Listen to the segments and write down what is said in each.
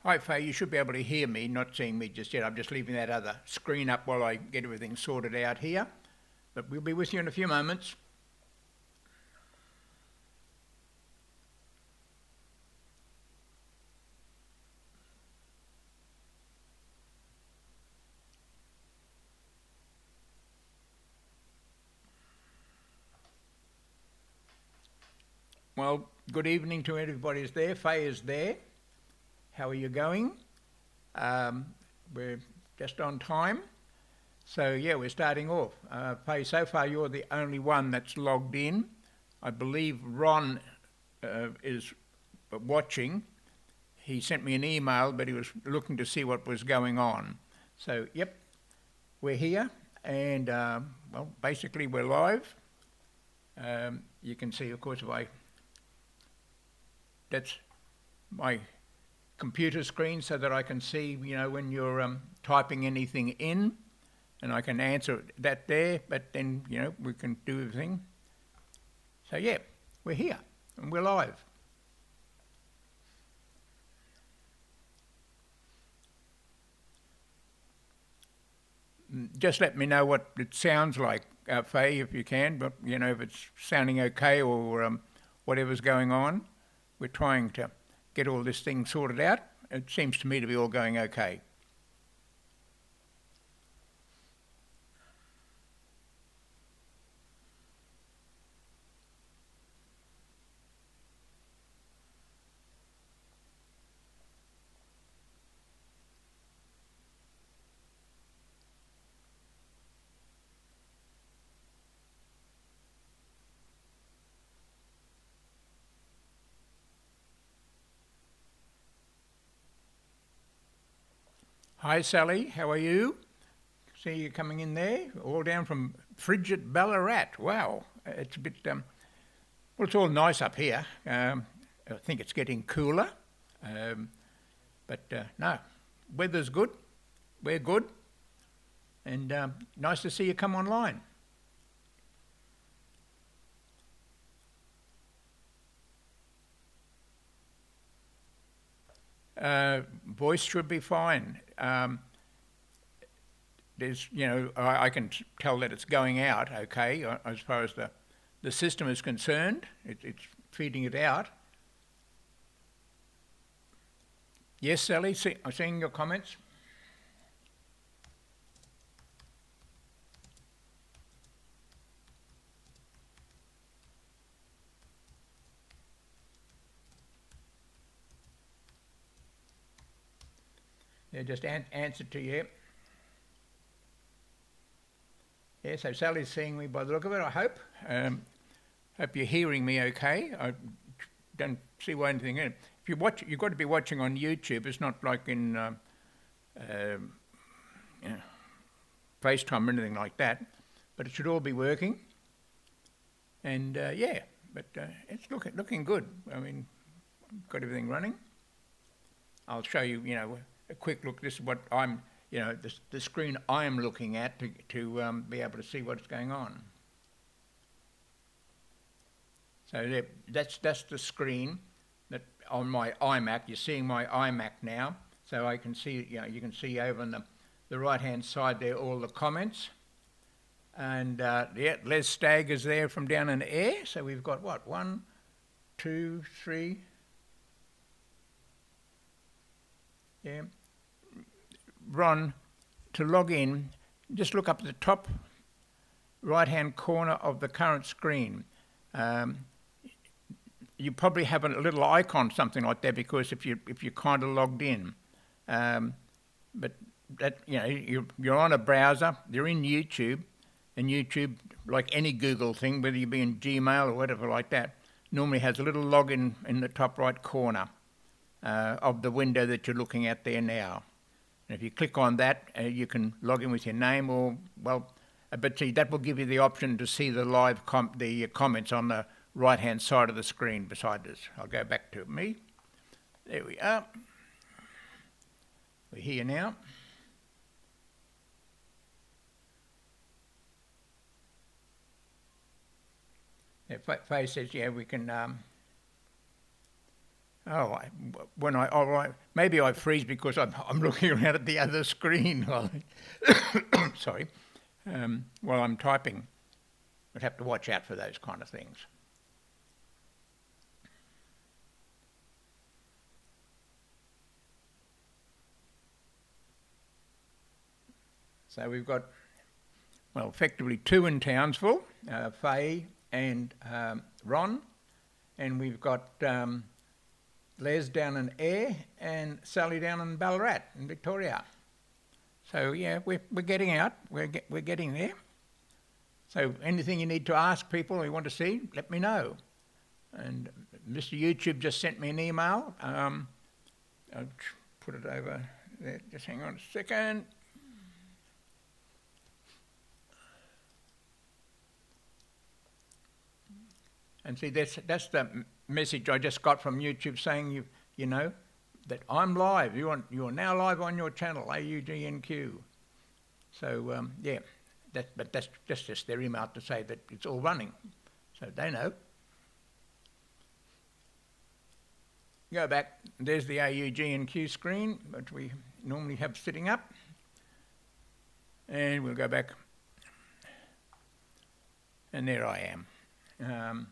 Hi Faye, you should be able to hear me, not seeing me just yet. I'm just leaving that other screen up while I get everything sorted out here. But we'll be with you in a few moments. Well, good evening to everybody who's there. Faye is there. How are you going? We're just on time. So yeah, we're starting off. Faye, so far you're the only one that's logged in. I believe Ron is watching. He sent me an email, but he was looking to see what was going on. So yep, we're here, and well, basically we're live. You can see, of course, that's my computer screen so that I can see, when you're typing anything in, and I can answer that there, but then, we can do everything. So yeah, we're here, and we're live. Just let me know what it sounds like, Faye, if you can, but, if it's sounding okay or whatever's going on. We're trying to get all this thing sorted out. It seems to me to be all going okay. Hi Sally, how are you? See you coming in there, all down from frigid Ballarat. Wow, it's a bit, well, it's all nice up here. I think it's getting cooler, but no, weather's good, we're good, and nice to see you come online. Voice should be fine. There's, I can tell that it's going out okay as far as the system is concerned. It's feeding it out. Yes, Sally, I'm seeing your comments. Yeah, just answer to you. Yeah, so Sally's seeing me by the look of it, I hope. Hope you're hearing me okay. I don't see why anything in it. If you watch, you've got to be watching on YouTube. It's not like in FaceTime or anything like that. But it should all be working. And yeah, but it's looking good. I mean, got everything running. I'll show you, a quick look. This is what I'm, the screen I'm looking at to be able to see what's going on. So that's the screen that on my iMac. You're seeing my iMac now, so I can see, you can see over on the right-hand side there all the comments. And yeah, Les Stagg is there from down in the air. So we've got what, 1, 2, 3. Yeah. Ron, to log in, just look up at the top right-hand corner of the current screen. You probably have a little icon, something like that, because if you're kind of logged in, but that you're on a browser, you're in YouTube, and YouTube, like any Google thing, whether you be in Gmail or whatever like that, normally has a little login in the top right corner of the window that you're looking at there now. And if you click on that, you can log in with your name, or but see, that will give you the option to see the live comments on the right-hand side of the screen beside us. I'll go back to me. There we are. We're here now. Yeah, Faye says, yeah, we can Oh, maybe I freeze because I'm looking around at the other screen while sorry, while I'm typing. I'd have to watch out for those kind of things. So we've got, well, effectively 2 in Townsville, Faye and Ron, and we've got Les down in Ayr and Sally down in Ballarat in Victoria. So yeah, we're getting out. We're getting there. So anything you need to ask people or you want to see, let me know. And Mr. YouTube just sent me an email. I'll put it over there. Just hang on a second. And see, that's the message I just got from YouTube saying you know that I'm live. You're now live on your channel, AUGNQ. So yeah, but that's just their email to say that it's all running, so they know. Go back. There's the AUGNQ screen, which we normally have sitting up, and we'll go back. And there I am.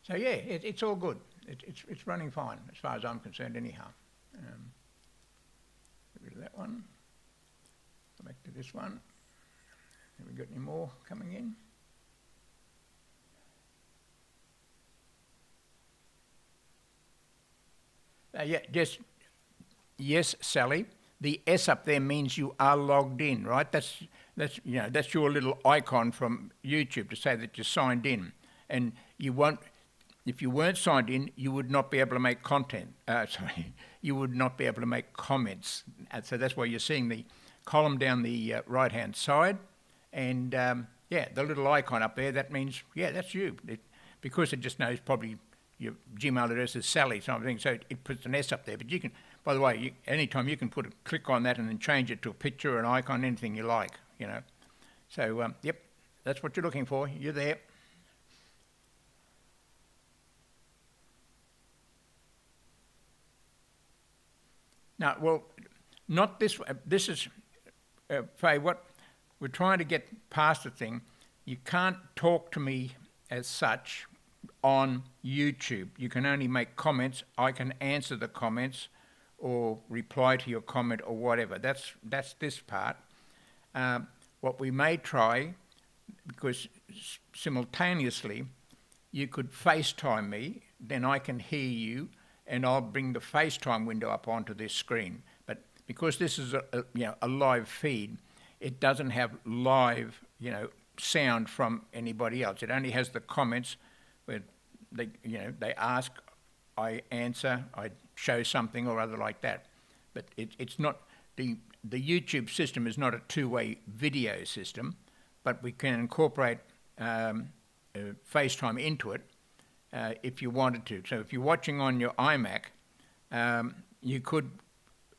So yeah, it's all good. It's running fine as far as I'm concerned, anyhow. Get rid of that one. Go back to this one. Have we got any more coming in? Yeah, just yes, Sally. The S up there means you are logged in, right? That's your little icon from YouTube to say that you're signed in, and you won't. If you weren't signed in, you would not be able to make content. You would not be able to make comments. So that's why you're seeing the column down the right-hand side, and yeah, the little icon up there. That means that's you, because it just knows probably your Gmail address is Sally, something. So it puts an S up there. But you can, by the way, anytime you can click on that and then change it to a picture, an icon, anything you like. So yep, that's what you're looking for. You're there. Now, well, not this. This is, Faye, what we're trying to get past the thing. You can't talk to me as such on YouTube. You can only make comments. I can answer the comments or reply to your comment or whatever. That's this part. What we may try, because simultaneously you could FaceTime me, then I can hear you, and I'll bring the FaceTime window up onto this screen. But because this is a live feed, it doesn't have live sound from anybody else. It only has the comments where they ask, I answer, I show something or other like that. But it's not the YouTube system is not a two-way video system, but we can incorporate FaceTime into it. If you wanted to. So if you're watching on your iMac, you could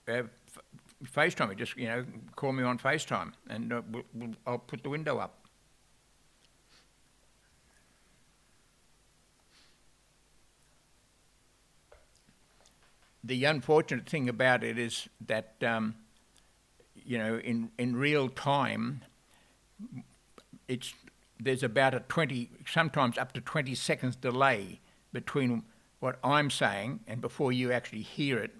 FaceTime me. Just call me on FaceTime, and I'll put the window up. The unfortunate thing about it is that in real time, there's about a 20, sometimes up to 20 seconds delay between what I'm saying and before you actually hear it,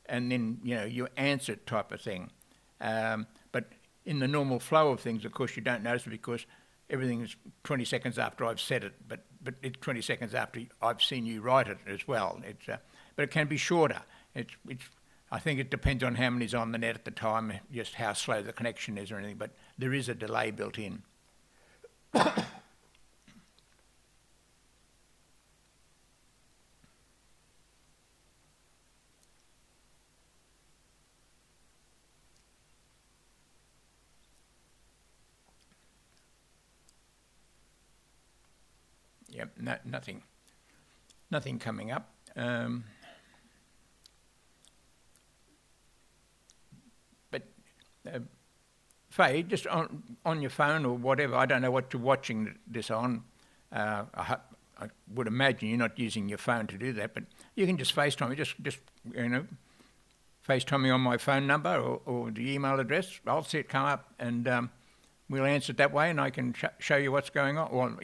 and then you answer it type of thing. But in the normal flow of things, of course, you don't notice it because everything is 20 seconds after I've said it, but it's 20 seconds after I've seen you write it as well. But it can be shorter. I think it depends on how many's on the net at the time, just how slow the connection is or anything, but there is a delay built in. Yep, nothing coming up. But Faye, just on your phone or whatever, I don't know what you're watching this on. I I would imagine you're not using your phone to do that, but you can just FaceTime me. Just FaceTime me on my phone number or the email address. I'll see it come up, and we'll answer it that way, and I can show you what's going on. Or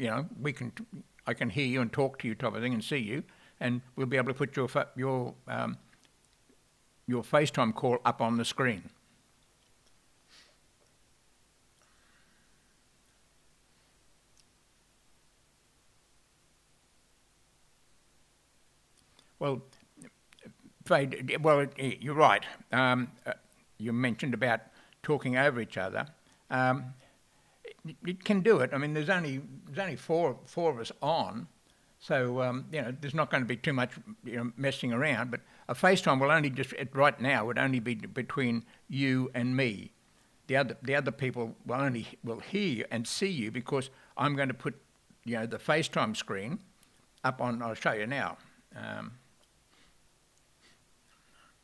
I can hear you and talk to you, type of thing, and see you, and we'll be able to put your FaceTime call up on the screen. Well, you're right. You mentioned about talking over each other. It can do it. I mean, there's only four of us on, so there's not going to be too much messing around. But a FaceTime will only right now would only be between you and me. The other people will hear you and see you, because I'm going to put the FaceTime screen up on. I'll show you now.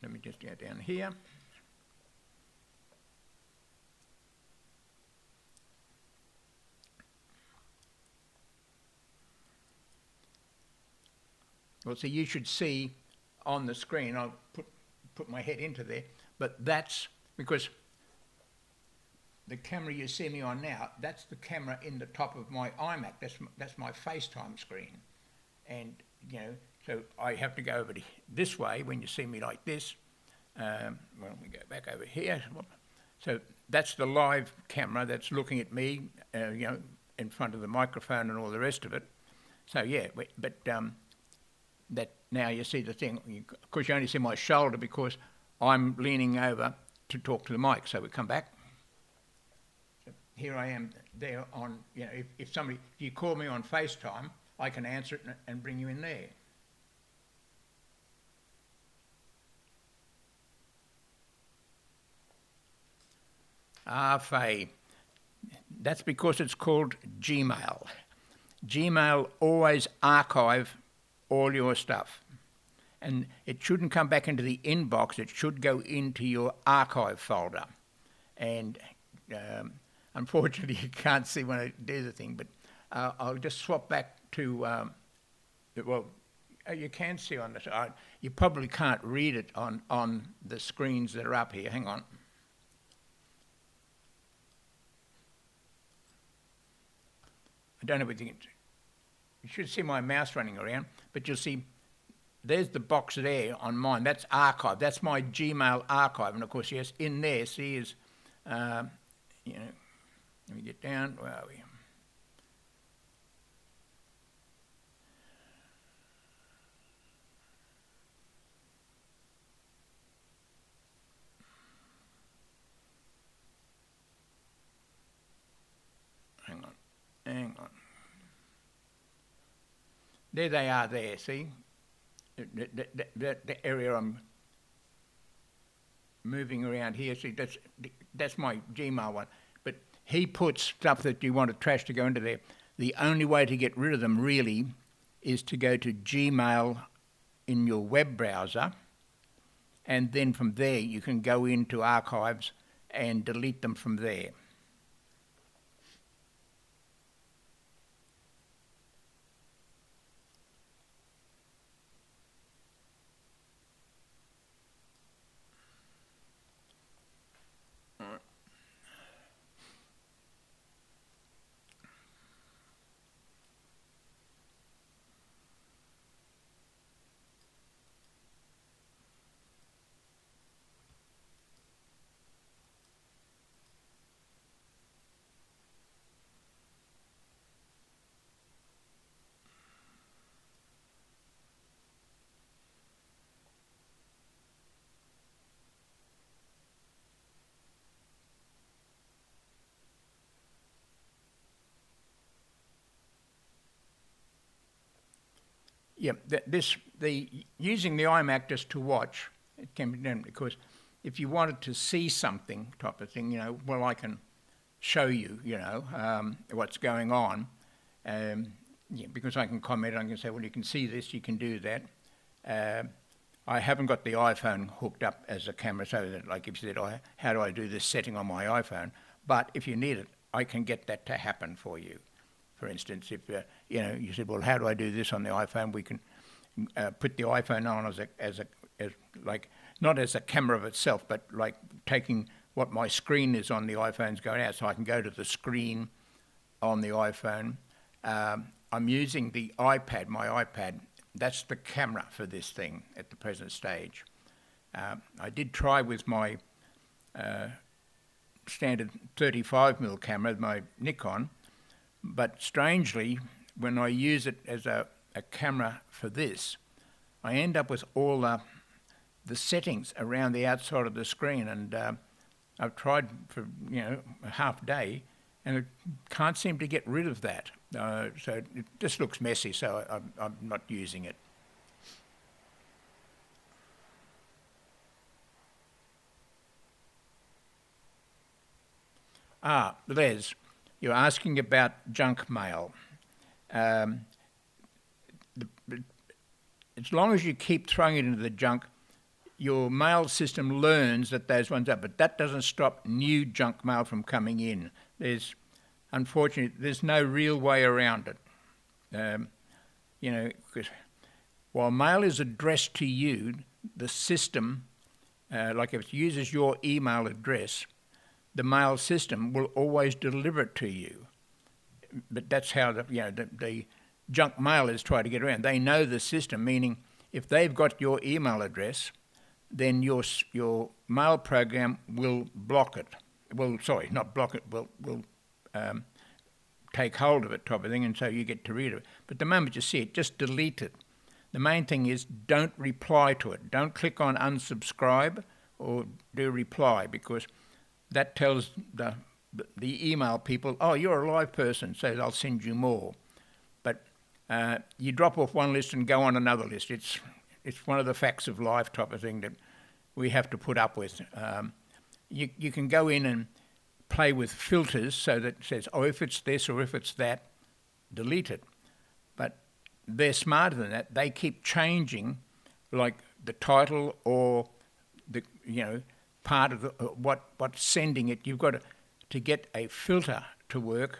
Let me just get down here. Well, so you should see on the screen, I'll put my head into there, but that's because the camera you see me on now, that's the camera in the top of my iMac. That's my FaceTime screen. And, so I have to go over this way when you see me like this. Well, we go back over here. So that's the live camera that's looking at me, in front of the microphone and all the rest of it. So yeah, but that now you see the thing. Of course, you only see my shoulder because I'm leaning over to talk to the mic. So we come back. So here I am there on. If you call me on FaceTime, I can answer it and bring you in there. Faye, that's because it's called Gmail. Gmail always archive all your stuff. And it shouldn't come back into the inbox, it should go into your archive folder. And unfortunately you can't see when I do the thing, but I'll just swap back to, you can see on the side. You probably can't read it on the screens that are up here. Hang on. I don't know if you should see my mouse running around, but you'll see there's the box there on mine. That's archive. That's my Gmail archive. And of course, yes, in there, see, is, let me get down. Where are we? Hang on. There they are there, see? The area I'm moving around here, see, that's my Gmail one. But he puts stuff that you want to trash to go into there. The only way to get rid of them, really, is to go to Gmail in your web browser, and then from there you can go into archives and delete them from there. Yeah, using the iMac just to watch, it can be done, because if you wanted to see something type of thing, well, I can show you, what's going on, because I can comment, I can say, well, you can see this, you can do that. I haven't got the iPhone hooked up as a camera, so that, like if you said, how do I do this setting on my iPhone? But if you need it, I can get that to happen for you. For instance, if you said, well, how do I do this on the iPhone? We can put the iPhone on as like not as a camera of itself, but like taking what my screen is on the iPhone's going out, so I can go to the screen on the iPhone. I'm using the iPad, my iPad. That's the camera for this thing at the present stage. I did try with my standard 35mm camera, my Nikon, but strangely, when I use it as a camera for this, I end up with all the settings around the outside of the screen, and I've tried for a half day, and I can't seem to get rid of that. So it just looks messy, so I'm not using it. Les, you're asking about junk mail. As long as you keep throwing it into the junk, your mail system learns that those ones are, but that doesn't stop new junk mail from coming in. Unfortunately, there's no real way around it. Because while mail is addressed to you, the system, like if it uses your email address, the mail system will always deliver it to you. But that's how the junk mailers try to get around. They know the system, meaning if they've got your email address, then your mail program will block it. Well, sorry, not block it. Will take hold of it, type of thing, and so you get to read it. But the moment you see it, just delete it. The main thing is don't reply to it. Don't click on unsubscribe or do reply, because that tells the email people, oh, you're a live person, so they'll send you more. But you drop off one list and go on another list. It's one of the facts of life type of thing that we have to put up with. You can go in and play with filters so that it says, oh, if it's this or if it's that, delete it. But they're smarter than that. They keep changing, like the title or the part of what's sending it. You've got to get a filter to work.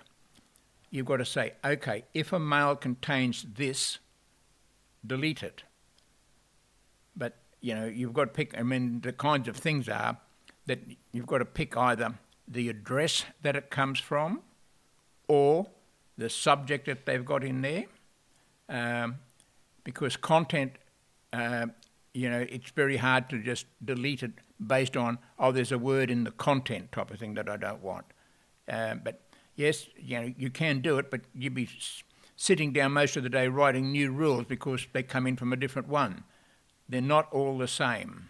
You've got to say, okay, if a mail contains this, delete it. But you've got to pick. I mean, the kinds of things are that you've got to pick either the address that it comes from or the subject that they've got in there, because content, it's very hard to just delete it based on, oh, there's a word in the content type of thing that I don't want. But yes, you can do it, but you'd be sitting down most of the day writing new rules because they come in from a different one. They're not all the same.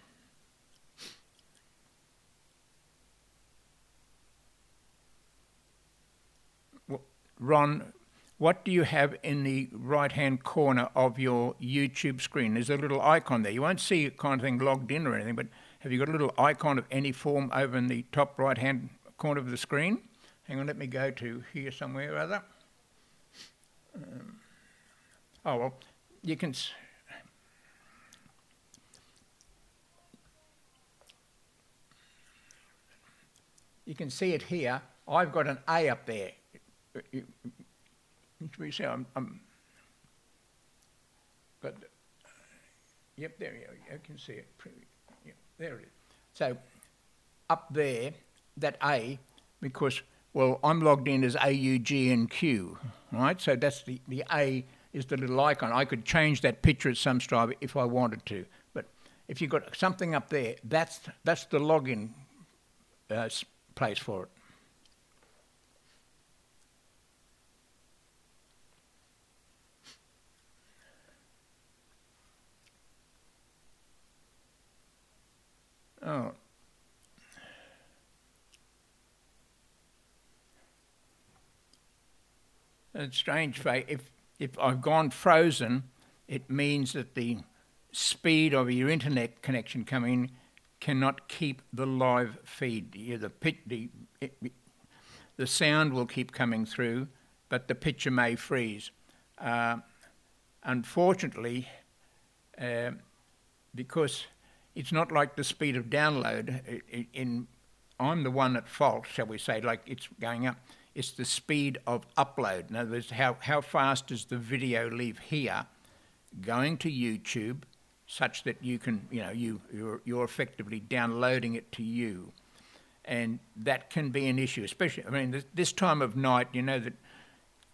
Ron, what do you have in the right-hand corner of your YouTube screen? There's a little icon there. You won't see a kind of thing logged in or anything, but have you got a little icon of any form over in the top right-hand corner of the screen? Hang on, let me go to here somewhere or other. You can... You can see it here. I've got an A up there. We see but yep, there you go. You can see it. Yep, there it is. So up there, that A, because I'm logged in as AUGNQ, right? So that's the A is the little icon. I could change that picture at some stage if I wanted to. But if you've got something up there, that's the login place for it. Oh. It's strange, if I've gone frozen, it means that the speed of your internet connection coming cannot keep the live feed. The sound will keep coming through, but the picture may freeze. Unfortunately, because it's not like the speed of download, I'm the one at fault, shall we say, like it's going up. It's the speed of upload. In other words, how fast does the video leave here, going to YouTube, such that you can, you're effectively downloading it to you. And that can be an issue, especially, I mean, this time of night, you know that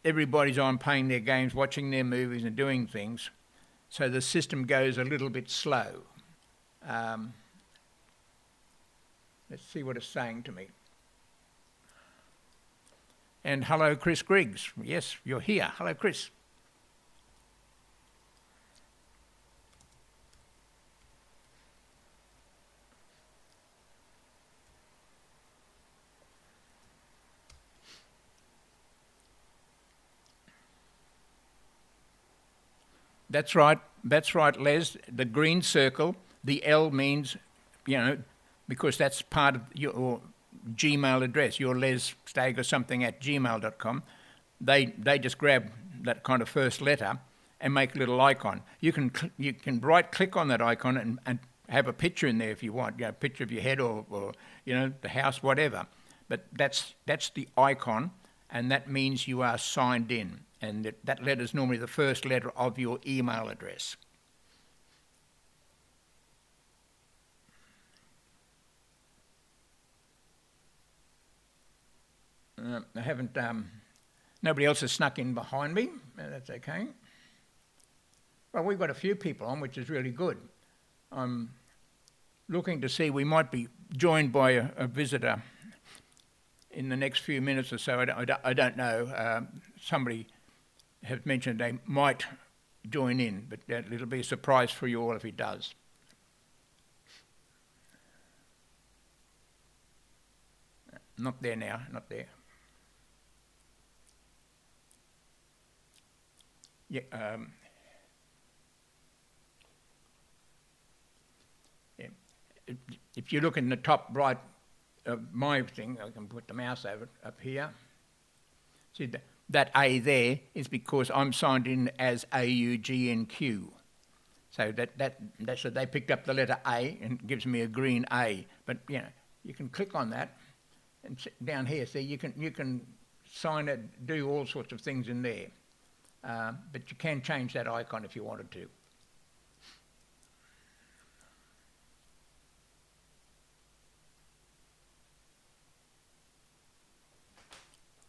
everybody's on playing their games, watching their movies and doing things, so the system goes a little bit slow. Let's see what it's saying to me. And hello, Chris Griggs. Yes, you're here. Hello, Chris. That's right, Les. The green circle, the L means, because that's part of your Gmail address, your Les Stag or something at gmail.com. They just grab that kind of first letter and make a little icon. You can right click on that icon and have a picture in there if you want, a picture of your head or the house, whatever. But that's the icon, and that means you are signed in. And that letter is normally the first letter of your email address. I haven't, nobody else has snuck in behind me. That's okay. Well, we've got a few people on, which is really good. I'm looking to see, we might be joined by a visitor in the next few minutes or so. I don't know. Somebody have mentioned they might join in, but it'll be a surprise for you all if he does. Not there now, not there. Yeah, yeah. If you look in the top right of my thing, I can put the mouse over it up here. See that A there is because I'm signed in as AUGNQ. So that's what they picked up the letter A and gives me a green A. But you can click on that, and down here, see, you can sign it, do all sorts of things in there. But you can change that icon if you wanted to.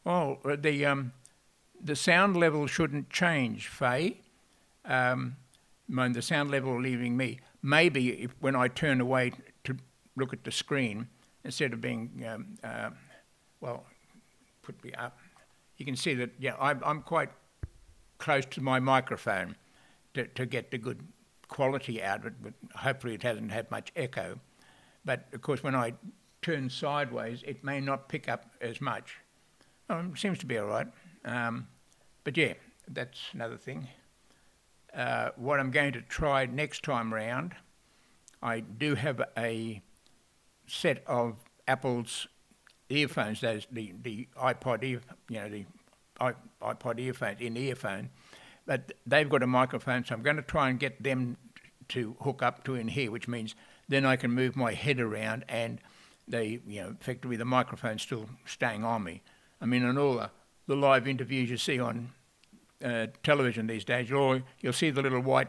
Oh, the sound level shouldn't change, Faye. The sound level leaving me. Maybe when I turn away to look at the screen, instead of being, put me up, you can see that, I'm quite close to my microphone to get the good quality out of it, but hopefully it hasn't had much echo. But of course, when I turn sideways, it may not pick up as much. Seems to be all right. But yeah, that's another thing. What I'm going to try next time round, I do have a set of Apple's earphones, those the iPod iPod earphones, in-earphone, but they've got a microphone, so I'm going to try and get them to hook up to in here, which means then I can move my head around and effectively the microphone's still staying on me. I mean, on all the live interviews you see on television these days, you'll see the little white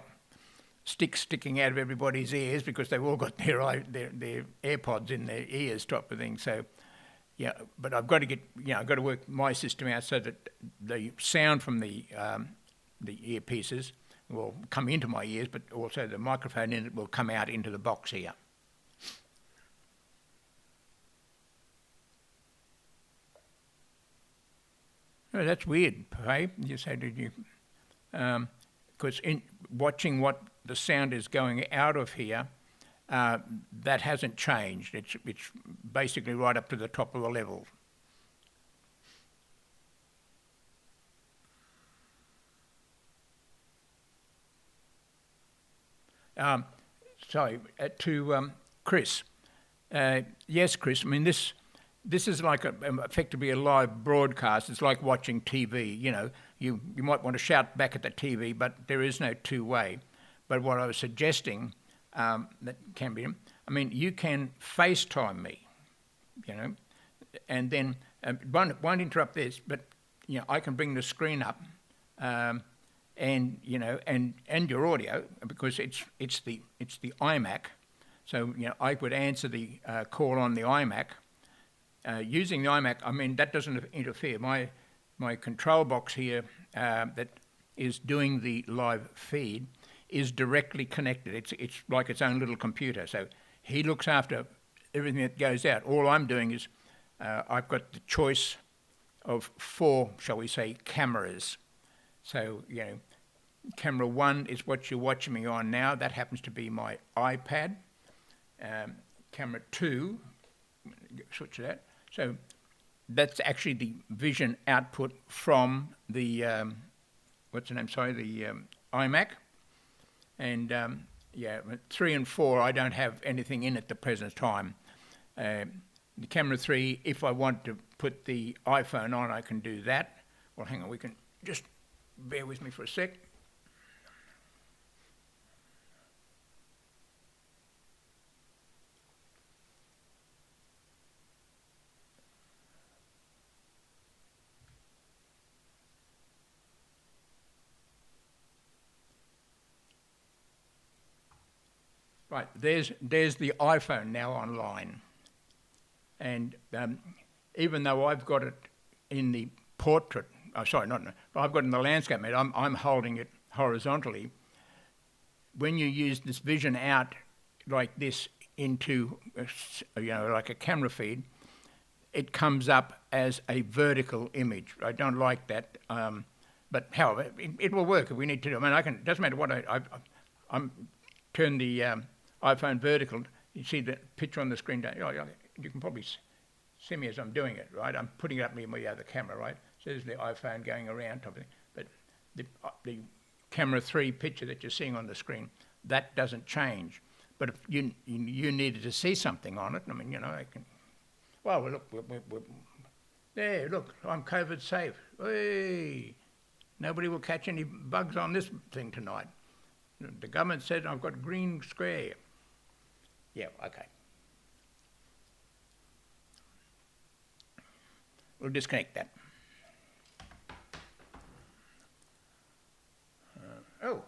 sticks sticking out of everybody's ears because they've all got their AirPods in their ears, type of thing. So, but I've got to I've got to work my system out so that the sound from the earpieces will come into my ears, but also the microphone in it will come out into the box here. Oh, that's weird, hey? You say, did you? Because in watching what the sound is going out of here, that hasn't changed. It's basically right up to the top of the level. Sorry, to Chris. Yes, Chris. I mean, this is like effectively a live broadcast. It's like watching TV. You might want to shout back at the TV, but there is no two-way. But what I was suggesting that can be, I mean, you can FaceTime me, and then Won't interrupt this, but you know, I can bring the screen up, and you know, and your audio, because it's the iMac. So you know, I would answer the call on the iMac using the iMac. I mean, that doesn't interfere. My control box here that is doing the live feed is directly connected. It's like its own little computer. So he looks after everything that goes out. All I'm doing is I've got the choice of 4, shall we say, cameras. So, you know, camera 1 is what you're watching me on now. That happens to be my iPad. Camera 2, switch to that. So that's actually the vision output from the, what's the name, sorry, the iMac. And yeah, 3 and 4, I don't have anything in at the present time. The camera 3, if I want to put the iPhone on, I can do that. Well, hang on, we can just bear with me for a sec. Right, there's the iPhone now online. And even though I've got it in the portrait, I've got it in the landscape mode, I'm holding it horizontally. When you use this vision out like this into, you know, like a camera feed, it comes up as a vertical image. I don't like that, but however, it will work if we need to do it. I mean, it doesn't matter what I'm turn the iPhone vertical. You see the picture on the screen, don't you? Oh, you can probably see me as I'm doing it, right? I'm putting it up near my other camera, right? So there's the iPhone going around top of it. But the camera 3 picture that you're seeing on the screen, that doesn't change. But if you needed to see something on it, I mean, you know, I can. Well, look, there. Look, I'm COVID safe. Hey, nobody will catch any bugs on this thing tonight. The government said I've got green square. Yeah, okay. We'll disconnect that. Oh,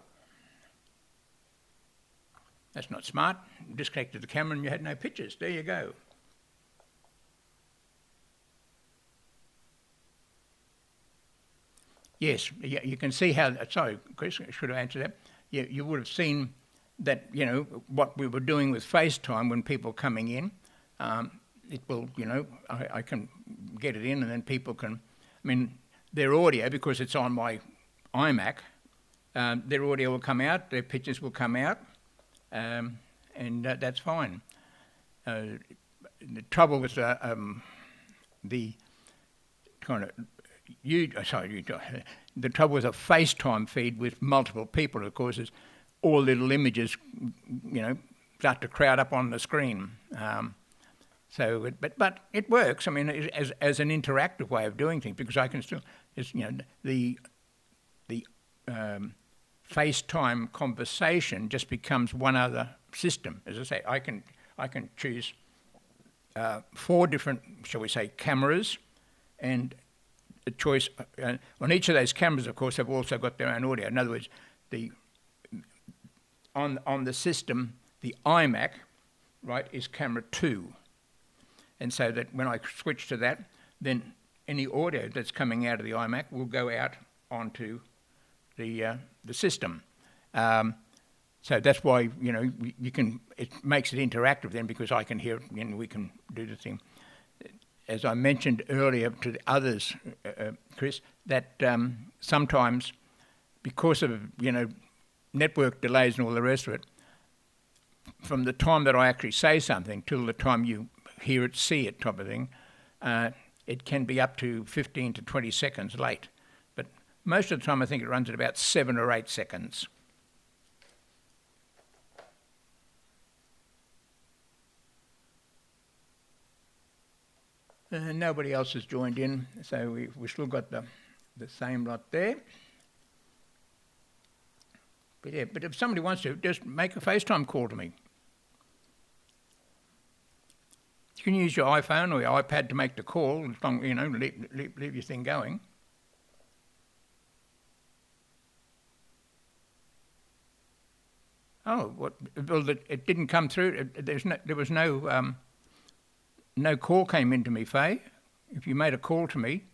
that's not smart. Disconnected the camera and you had no pictures. There you go. Yes, you can see how. Sorry, Chris, I should have answered that. You would have seen that, you know, what we were doing with FaceTime when people coming in. It will, you know, I can get it in and then people can, I mean, their audio, because it's on my iMac, their audio will come out, their pictures will come out, and that's fine. The trouble with the kind of, the trouble with a FaceTime feed with multiple people, of course, is all little images, you know, start to crowd up on the screen. So, but it works. I mean, as an interactive way of doing things, because I can still, it's, you know, the FaceTime conversation just becomes one other system. As I say, I can choose 4 different, shall we say, cameras, and a choice on each of those cameras. Of course, have also got their own audio. In other words, on the system, the iMac, right, is camera 2. And so that when I switch to that, then any audio that's coming out of the iMac will go out onto the system. So that's why, you know, you can. It makes it interactive then, because I can hear it and we can do the thing. As I mentioned earlier to the others, Chris, that sometimes because of, you know, network delays and all the rest of it, from the time that I actually say something till the time you hear it, see it type of thing, it can be up to 15 to 20 seconds late. But most of the time I think it runs at about 7 or 8 seconds. Nobody else has joined in, so we've still got the same lot there. But yeah, but if somebody wants to, just make a FaceTime call to me. You can use your iPhone or your iPad to make the call, as long, you know, leave your thing going. Oh, what? Well, it didn't come through. There was no call came into me, Faye. If you made a call to me,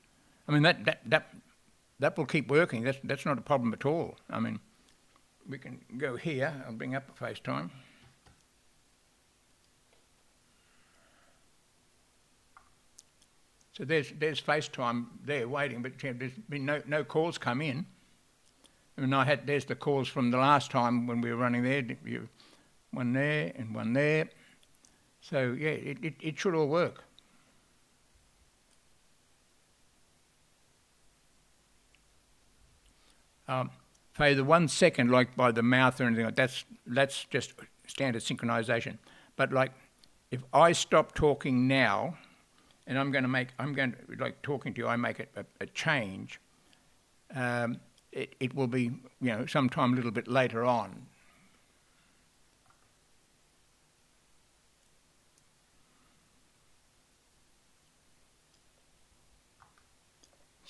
I mean that will keep working. That's not a problem at all. I mean, we can go here. I'll bring up a FaceTime. So there's FaceTime there waiting, but there's been no calls come in. And there's the calls from the last time when we were running there. One there and one there. So yeah, it should all work. Faye, the 1 second, like by the mouth or anything like that's just standard synchronization. But like, if I stop talking now, and I'm going to like talking to you, I make a change. It will be, you know, sometime a little bit later on.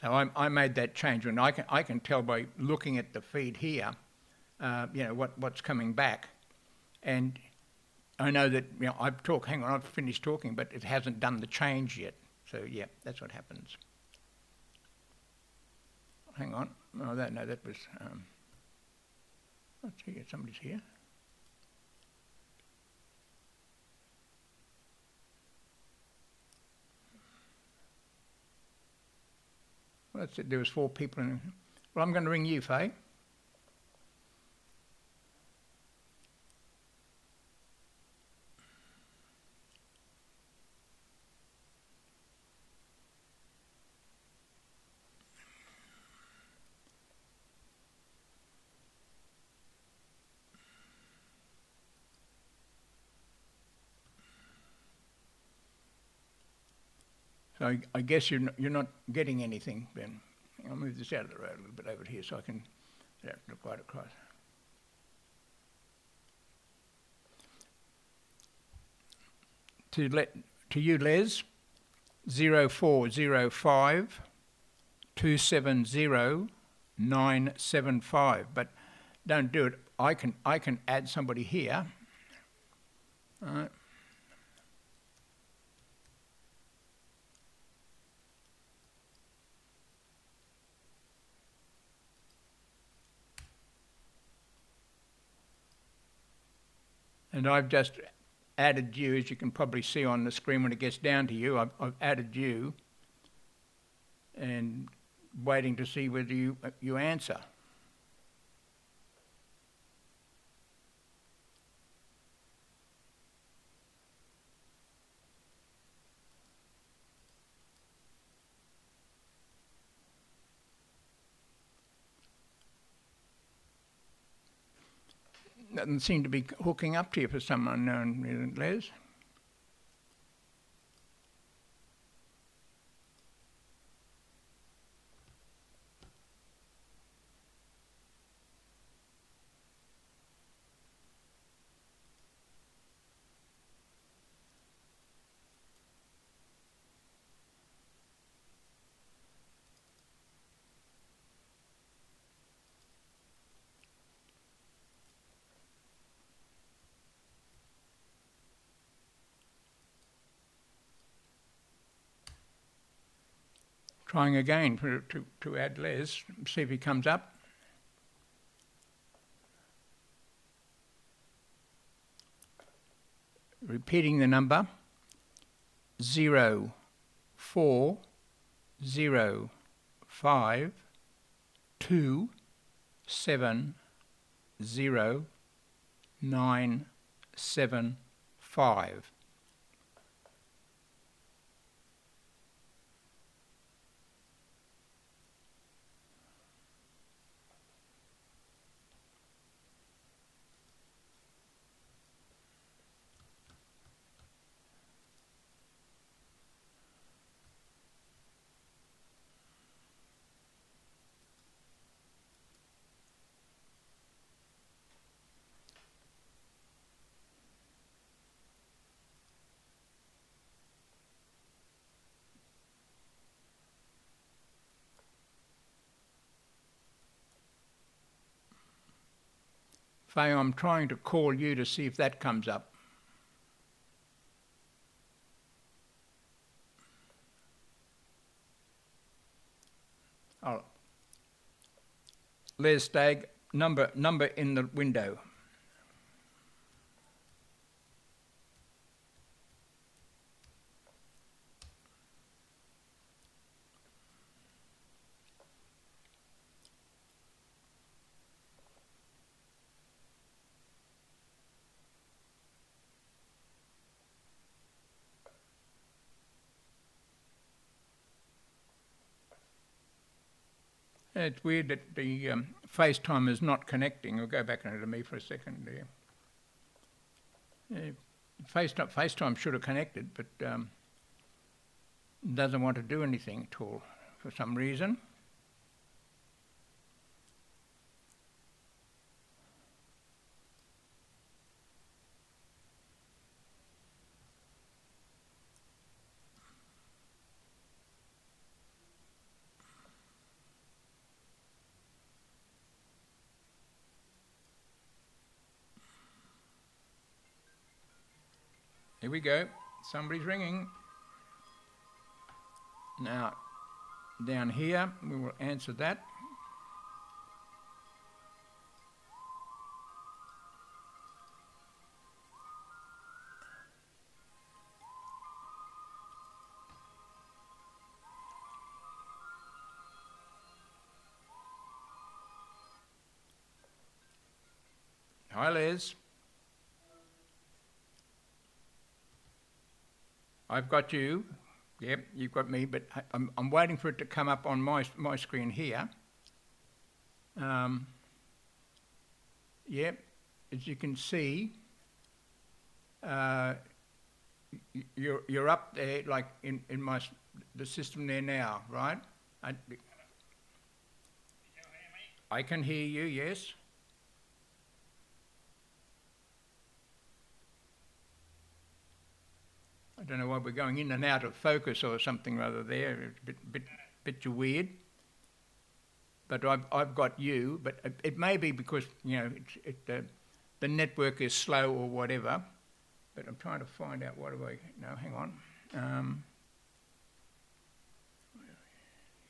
So I made that change, and I can tell by looking at the feed here, you know, what's coming back, and I know that, you know, I've finished talking, but it hasn't done the change yet. So yeah, that's what happens. Hang on. Oh, that was. Let's see, somebody's here. Well, that's it. There was 4 people in. Well, I'm going to ring you, Faye. So I guess you're not getting anything, Ben. I'll move this out of the road a little bit over here so I can look right across. To you, Les, 0405 270 975. But don't do it. I can add somebody here. All right. And I've just added you, as you can probably see on the screen when it gets down to you. I've added you and waiting to see whether you answer. Doesn't seem to be hooking up to you for some unknown reason, Les. Trying again to add Les, see if he comes up. Repeating the number, 0405 270 975. Faye, I'm trying to call you to see if that comes up. Oh. Les Stagg, number in the window. It's weird that the FaceTime is not connecting. We'll go back into me for a second there. FaceTime should have connected, but doesn't want to do anything at all for some reason. Here we go. Somebody's ringing. Now, down here, we will answer that. Hi, Les. I've got you. Yep, you've got me, but I'm waiting for it to come up on my screen here. Yep, as you can see, you're up there, like in the system there now, right? Can you hear me? I can hear you. Yes. I don't know why we're going in and out of focus or something rather there. It's a bit weird. But I've got you. But it may be because the network is slow or whatever. But I'm trying to find out what do I. No, hang on.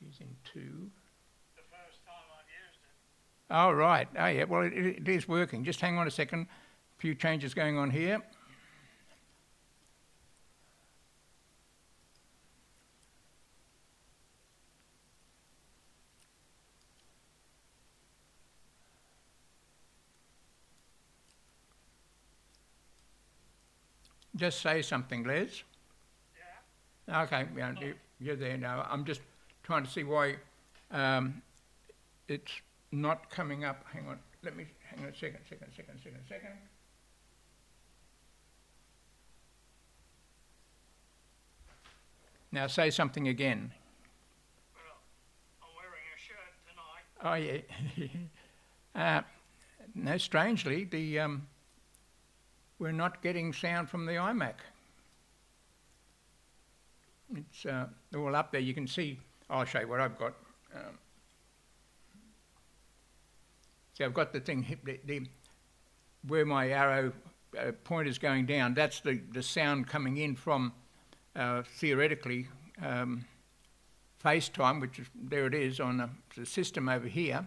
He's in 2. The first time I've used it. Oh right. Oh yeah. Well, it is working. Just hang on a second. A few changes going on here. Just say something, Les. Yeah. Okay, yeah, you're there now. I'm just trying to see why it's not coming up. Hang on, hang on a second. Now say something again. Well, I'm wearing a shirt tonight. Oh yeah. No, strangely, we're not getting sound from the iMac. It's all up there. You can see. I'll show you what I've got. See, I've got the thing. Where my arrow pointer's going down. That's the sound coming in from theoretically FaceTime, which is there. It is on the system over here.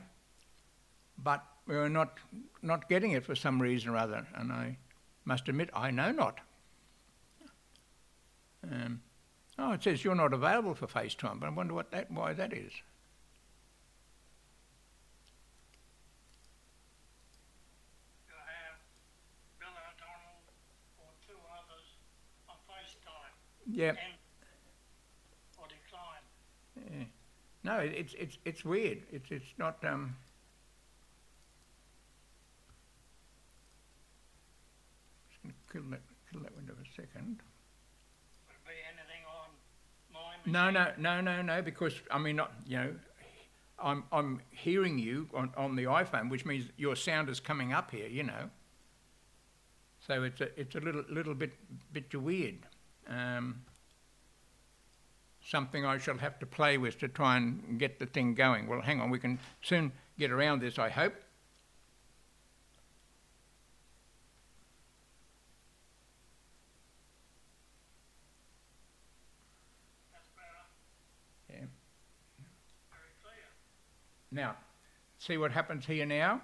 But we're not getting it for some reason or other, and I must admit, I know not. Oh, it says you're not available for FaceTime, but I wonder why that is. You have Bill O'Donnell or 2 others on FaceTime. Yeah. Or decline. Yeah. No, it's weird. It's not. Kill that window for a second. Would it be anything on my machine? No, because I mean, I'm hearing you on the iPhone, which means your sound is coming up here, So it's a little bit weird. Something I shall have to play with to try and get the thing going. Well, hang on, we can soon get around this, I hope. Now, see what happens here now?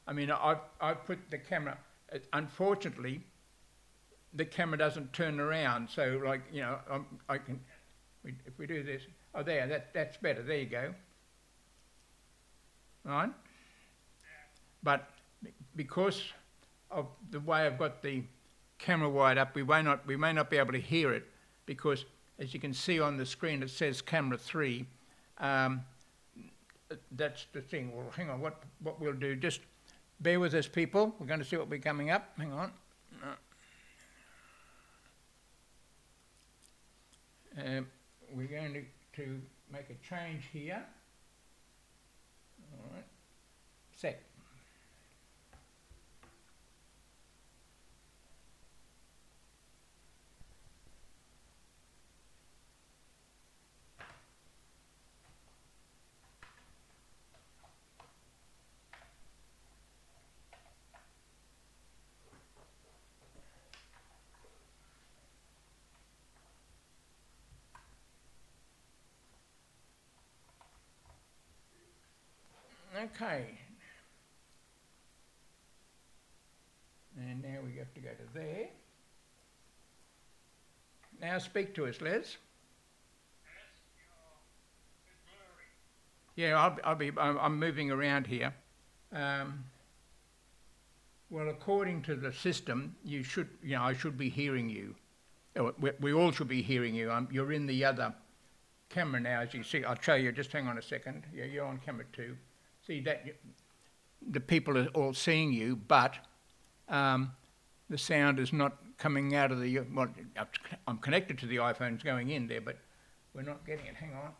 I mean, I've put the camera, unfortunately, the camera doesn't turn around, so like, you know, I can, if we do this, oh there, that's better, there you go. Right? But because of the way I've got the camera wide up, we may not be able to hear it, because as you can see on the screen it says camera 3. That's the thing. Well, hang on, what we'll do, just bear with us, people. We're going to see what we're coming up. Hang on. We're going to make a change here. All right. Sec. Okay. And now we have to go to there. Now speak to us, Les. Yes, you're a bit blurry. Yeah, I'm moving around here. Well, according to the system, you should, you know, I should be hearing you. We all should be hearing you. You're in the other camera now, as you see. I'll show you. Just hang on a second. Yeah, you're on camera 2. See that the people are all seeing you, but the sound is not coming out of the. Well, I'm connected to the iPhone, it's going in there, but we're not getting it. Hang on.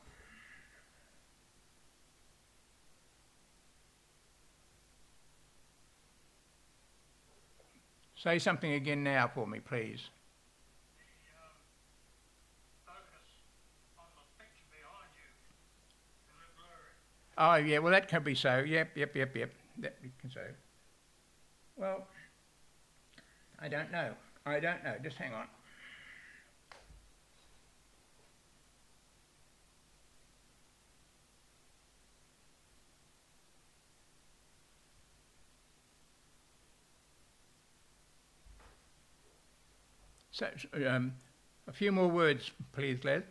Say something again now for me, please. The focus on the picture behind you is a bit blurry. Oh, yeah, well, that can be so. Yep. That can so. Well, I don't know. Just hang on. So, a few more words, please, Les. I'm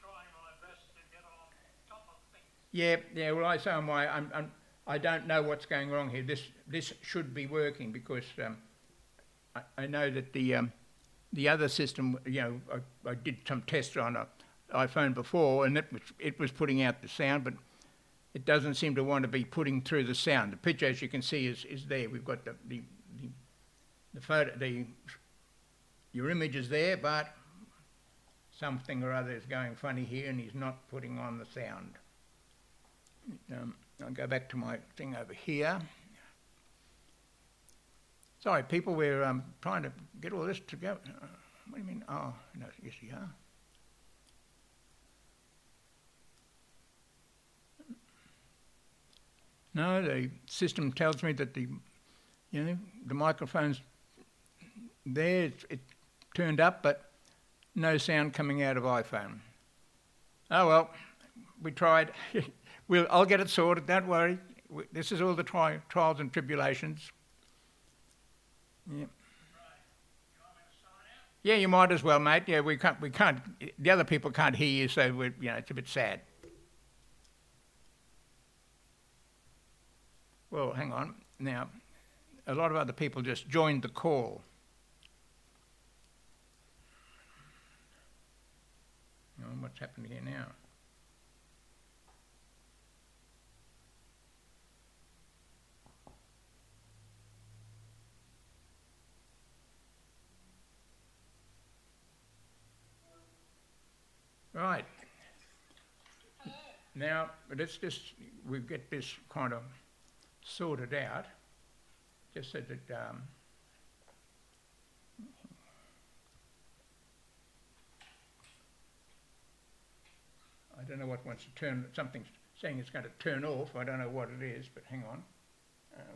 trying my best to get on top of things. Yeah. Well, I don't know what's going wrong here. This should be working, because I know that the other system, you know, I did some tests on an iPhone before, and it was putting out the sound, but it doesn't seem to want to be putting through the sound. The picture, as you can see, is there. We've got the photo, your image is there, but something or other is going funny here, and he's not putting on the sound. I'll go back to my thing over here. Sorry, people, we're trying to get all this to go. What do you mean? Oh, no, yes, you are. No, the system tells me that the microphone's there, it's turned up, but no sound coming out of iPhone. Oh well, we tried. I'll get it sorted, don't worry. This is all the trials and tribulations. Yeah. Right. You want me to sign out? Yeah, you might as well, mate. Yeah, we can't, the other people can't hear you, so it's a bit sad. Well, hang on. Now, a lot of other people just joined the call. What's happened here now? Right. Now, we get this kind of sorted out, just so that I don't know what wants to turn, something's saying it's going to turn off. I don't know what it is, but hang on.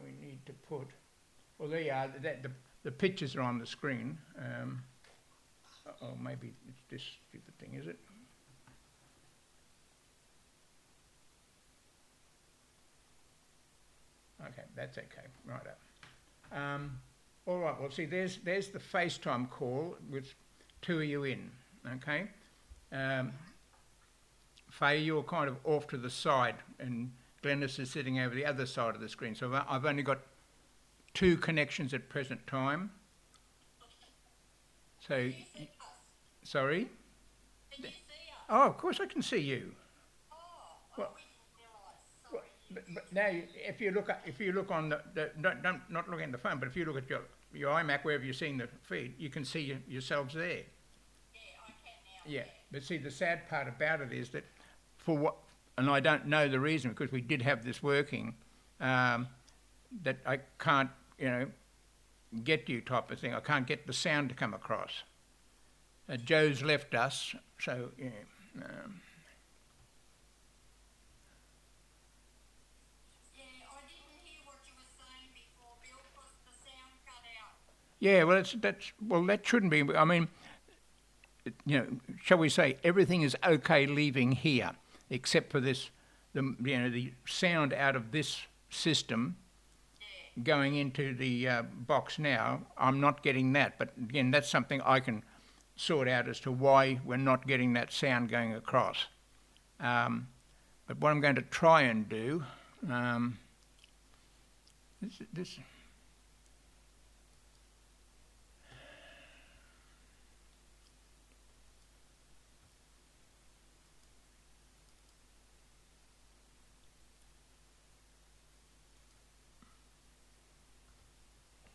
We need to put, well, there you are, the pictures are on the screen. Oh, maybe it's this stupid thing, is it? Okay, that's okay. Right up. All right. Well, see, there's the FaceTime call with two of you in. Okay. Faye, you're kind of off to the side, and Glennis is sitting over the other side of the screen. So I've only got two connections at present time. So, sorry? Can you see us? Oh, of course I can see you. Oh, Well, we didn't realise. Sorry. but now, if you look on the don't not look at the phone, but if you look at your iMac, wherever you're seeing the feed, you can see yourselves there. Yeah, I can now. Yeah, but see, the sad part about it is that for what, and I don't know the reason because we did have this working, that I can't, get you type of thing. I can't get the sound to come across. Joe's left us, so yeah. Yeah, I didn't hear what you were saying before, Bill, because the sound cut out. Yeah, well, that shouldn't be. I mean, shall we say everything is okay leaving here, except for this, the sound out of this system going into the box now. I'm not getting that, but again, that's something I can sort out as to why we're not getting that sound going across. But what I'm going to try and do, this.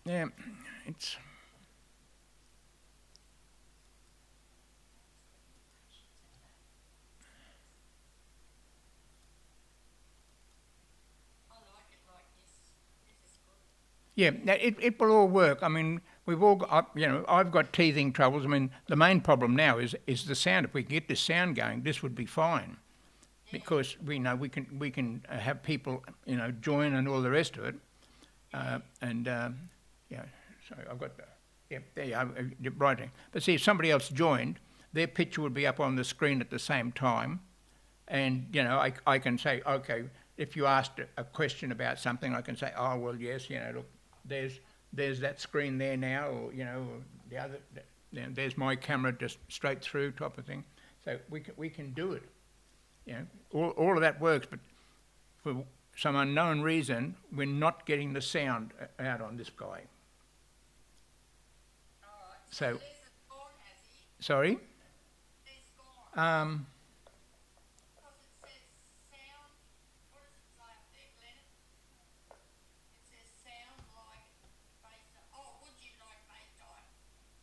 Yeah, it's. I like it like this. This is good. Yeah, now it will all work. I mean, we've all got, I've got teething troubles. I mean, the main problem now is the sound. If we can get this sound going, this would be fine, because we know we can have people, join and all the rest of it, So I've got the, there you are, writing. But see, if somebody else joined, their picture would be up on the screen at the same time, and I can say, okay, if you asked a question about something, I can say, oh well, yes, look, there's that screen there now, or the other, there's my camera just straight through type of thing. So we can do it. All of that works, but for some unknown reason, we're not getting the sound out on this guy. So, Les is gone, has he? sorry? Les gone. Because it says sound. What does it say up there, Glenn? It says sound like FaceTime. Oh, would you like FaceTime?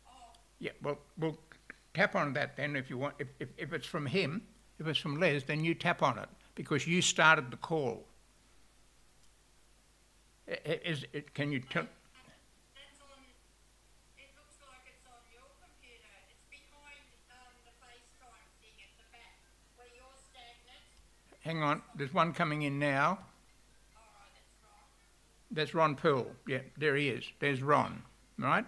Oh, Yeah, well, we'll tap on that then if you want. If it's from him, if it's from Les, then you tap on it because you started the call. Can you tell? that's on. It looks like it's on your computer. It's behind the FaceTime thing at the back where you're standing. Hang on, there's one coming in now. All right, that's wrong. That's Ron Poole. Yeah, there he is. There's Ron, right?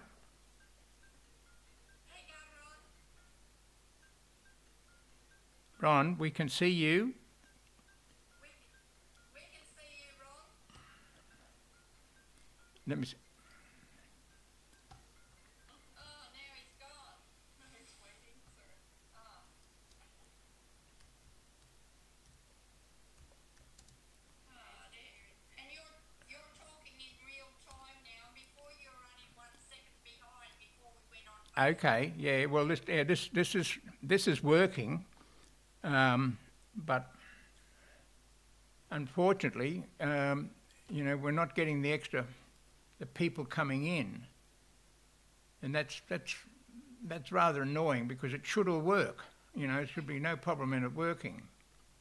There you go, Ron. Ron, we can see you. We can see you, Ron. Let me see. Oh, now he's gone. He's waiting, sir. Oh. Oh, there. And you're talking in real time now. Before you were running 1 second behind before we went on. Okay, yeah. Well, this is working, but unfortunately, we're not getting the people coming in, and that's rather annoying because it should all work. It should be no problem in it working.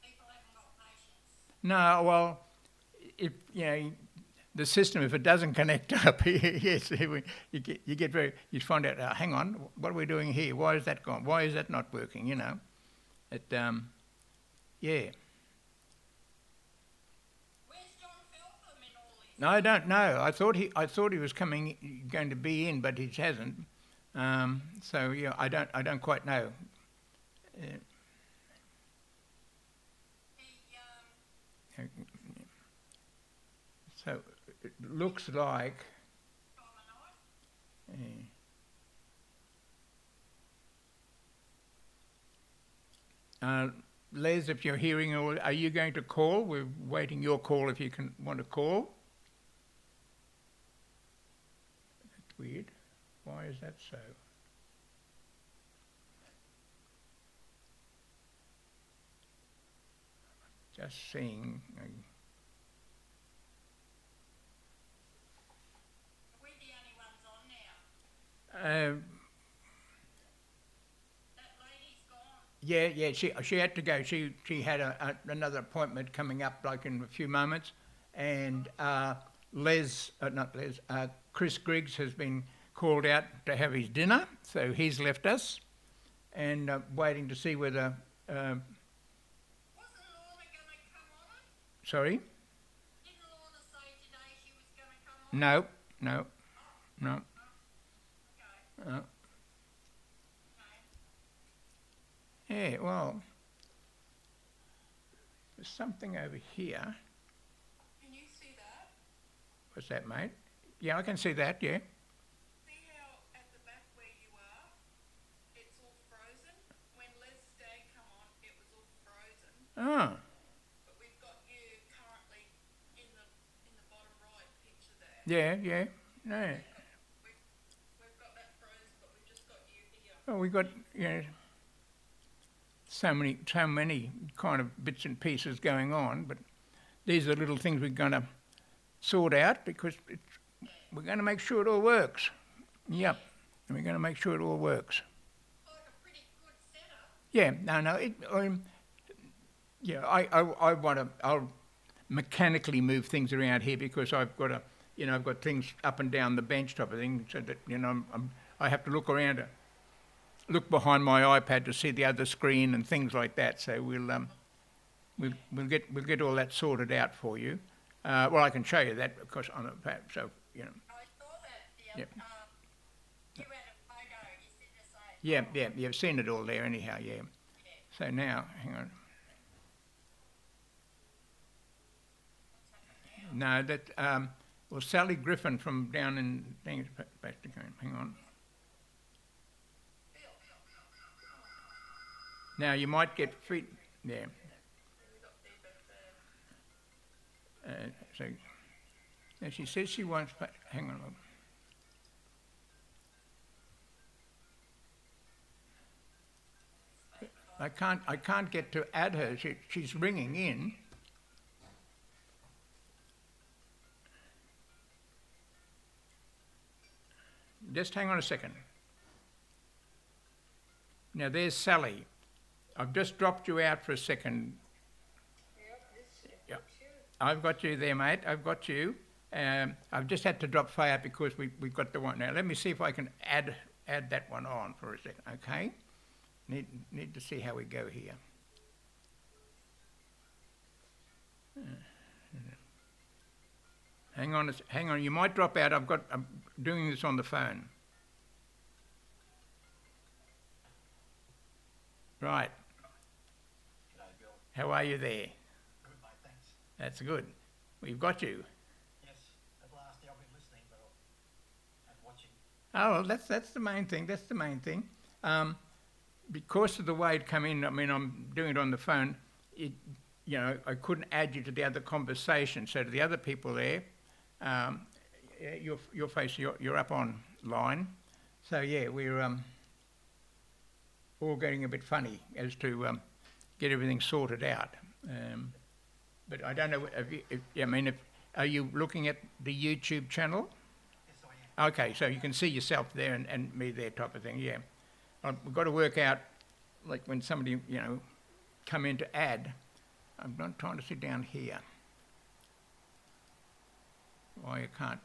People haven't got patience. No, well, if the system, if it doesn't connect up, yes, you find out. Hang on, what are we doing here? Why is that gone? Why is that not working? Yeah. Where's John Feltham in all this? No, I don't know. I thought he was going to be in, but he hasn't. So yeah, I don't quite know. He, So it looks like. Les, if you're hearing, are you going to call? We're waiting your call if you want to call. That's weird. Why is that so? Just seeing. Are we the only ones on now? That lady's gone. Yeah. She had to go. She had another appointment coming up, like in a few moments, and Chris Griggs has been called out to have his dinner, so he's left us, and waiting to see whether. Wasn't Lorna going to come on it? Sorry. Didn't Lorna say today she was going to come on? No. Okay. No. Yeah, well, there's something over here. Can you see that? What's that, mate? Yeah, I can see that, yeah. See how at the back where you are, it's all frozen? When Les Stagg come on, it was all frozen. Oh, But we've got you currently in the bottom right picture there. yeah. No. We've got that frozen, but we've just got you here. Well, we got, so many kind of bits and pieces going on, but these are little things we're going to sort out because we're going to make sure it all works. Yep, and we're going to make sure it all works. Like a pretty good setup. Yeah, I'll mechanically move things around here because I've got I've got things up and down the bench type of thing, so that I have to look around, look behind my iPad to see the other screen and things like that. So we'll get all that sorted out for you. Well, I can show you that because on a pad. So I saw that. Yep. You had a photo. You said the same. Yeah, you've seen it all there anyhow. Yeah. So now, hang on. No, that well, Sally Griffin from down in things. Hang on. Now you might get feet there. So now she says she wants. Hang on. I can't get to add her. She's ringing in. Just hang on a second. Now there's Sally. I've just dropped you out for a second. Yep. I've got you there, mate. I've got you. I've just had to drop Faye out because we've got the one. Now let me see if I can add that one on for a second. Okay. Need to see how we go here. Hang on. You might drop out. I'm doing this on the phone. Right. G'day, Bill. How are you there? Good, mate, thanks. That's good. We've got you. Yes, at last I've been listening and watching. Oh, well, that's the main thing. That's the main thing. Because of the way it come in, I mean, I'm doing it on the phone. I couldn't add you to the other conversation. So to the other people there, your face, you're up online. So yeah, we're all getting a bit funny as to get everything sorted out. But I don't know. Are you looking at the YouTube channel? Yes, I am. Okay, so you can see yourself there and me there, type of thing. Yeah, we've got to work out, like when somebody come in to add. I'm not trying to sit down here. Why you can't?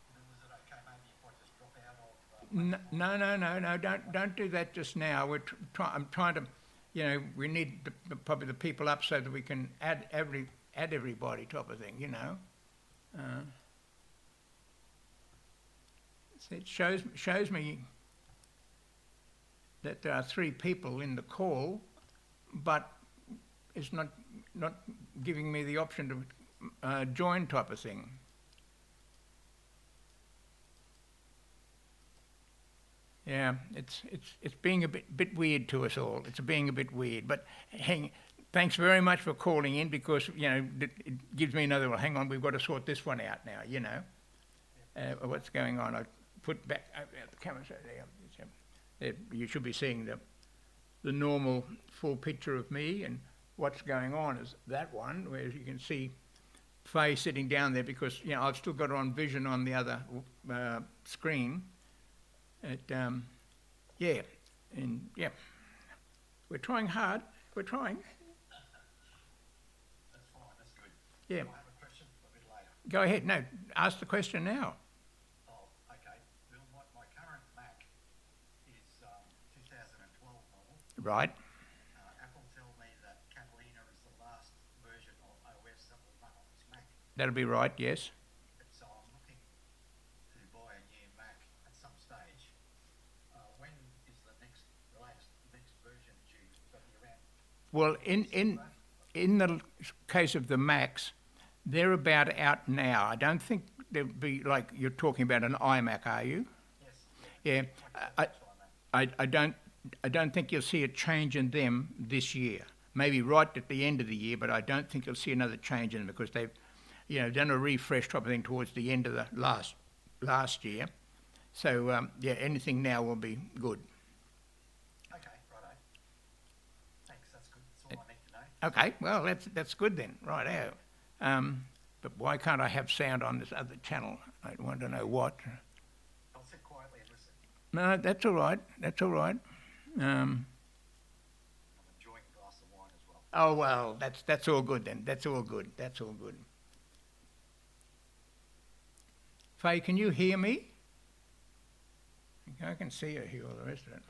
Is it okay maybe if I just drop out of... No, don't do that just now. I'm trying to, we need probably the people up so that we can add everybody, type of thing, So it shows me that there are 3 people in the call, but it's not giving me the option to join type of thing. Yeah, it's being a bit weird to us all. It's being a bit weird. But thanks very much for calling in, because it gives me another. Well, hang on, we've got to sort this one out now. What's going on? I put back the camera so there. You should be seeing the normal full picture of me, and what's going on is that one, where you can see Faye sitting down there, because I've still got her on vision on the other screen. Yeah, and yeah, we're trying hard. We're trying. That's fine, that's good. Yeah. I have a question a bit later. Go ahead. No, ask the question now. Oh, okay. Well, my current Mac is 2012 model. Right. Apple tell me that Catalina is the last version of OS that will run on this Mac. That'll be right. Yes. So I'm looking to buy a new Mac at some stage. When is the next version due? Got to be around? Well, in the case of the Macs, they're about out now. I don't think there'll be, like, you're talking about an iMac, are you? Yes. Yeah. I don't think you'll see a change in them this year. Maybe right at the end of the year, but I don't think you'll see another change in them, because they've, done a refresh type of thing towards the end of the last year. So yeah, anything now will be good. Okay, righto. Thanks, that's good. That's all I need to know. Okay, well that's good then, righto. But why can't I have sound on this other channel? I want to know what. I'll sit quietly and listen. No, that's all right. That's all right. I'm enjoying a glass of wine as well. Oh well, that's all good then. That's all good. That's all good. Faye, can you hear me? I can see her here, all the rest of it.